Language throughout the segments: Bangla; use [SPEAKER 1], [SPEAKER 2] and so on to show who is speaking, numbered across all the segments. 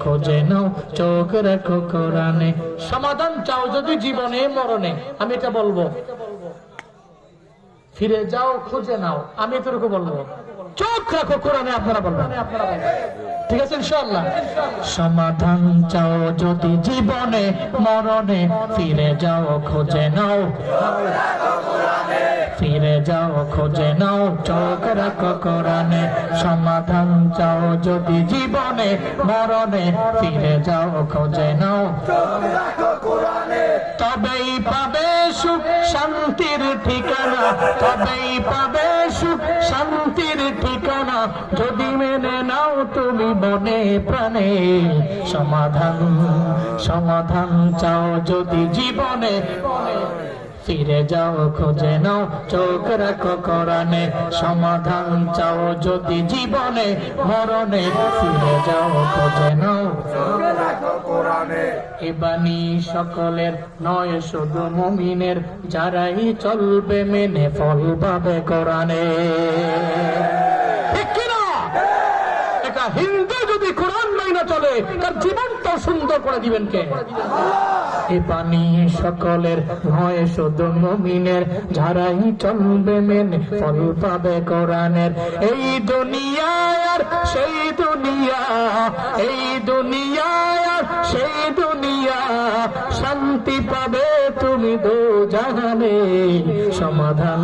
[SPEAKER 1] খোঁজে নাও, চোখ রাখো কোরআনে। সমাধান চাও যদি জীবনে মরণে, আমি এটা বলবো। ফিরে যাও, খুঁজে নাও, আমি এতটুকু বলবো। চোখ রাখো কোরআনে, আপনারা বলবেন। ঠিক আছে ইনশাআল্লাহ। সমাধান চাও যদি জীবনে মরণে, ফিরে যাও, খোঁজে নাও, ফিরে যাও, খোঁজে নাও, চোখ রাখো কোরআনে। সমাধান চাও যদি জীবনে মরণে, ফিরে যাও, খোঁজে নাও, তবেই পাবে সুখ শান্তির ঠিকানা, তবেই পাবে সুখ শান্তির ঠিকানা, যদি মেনে নাও তুমি মনে প্রাণে। সমাধান, সমাধান চাও যদি জীবনে, ফিরে যাও, খোঁজে নাও, চোখ রাখো কোরআনে। সমাধান চাও যদি জীবনে মরণে, ফিরে যাও, খোঁজে নাও, চোখ রাখো কোরআনে। এ বাণী সকলের নয়, শুধু মুমিনের, যারাই চলবে মেনে ফল পাবে কোরআনে। ঠিক কিনা? এটা হিন্দু যদি কোরআন মাইনা চলে, তার জীবনটা সুন্দর করে দিবেন কে? এ পানি সকলের নয়, শুধু মুমিনের, যারাই চলবে মেনে ফল পাবে কোরআনের। এই দুনিয়ায় আর সেই দুনিয়া, এই দুনিয়ায় আর সেই দুনিয়া, শান্তি পাবে তুমি দোজাহানে। সমাধান,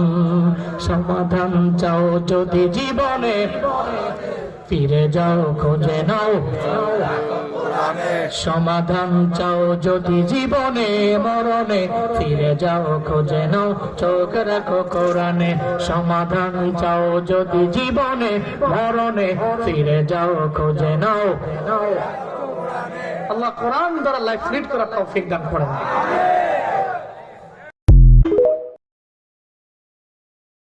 [SPEAKER 1] সমাধান চাও যদি জীবনে, ফিরে যাও, খোঁজে নাও, সমাধান চাও যদি জীবনে মরণে, ফিরে যাও, খোঁজে নাও, চোখ রাখো কোরআনে। সমাধান চাও যদি জীবনে মরণে, ফিরে যাও, খোঁজে নাও। আল্লাহ কোরআন দ্বারা লাইফ লিড করার তৌফিক দান করেন।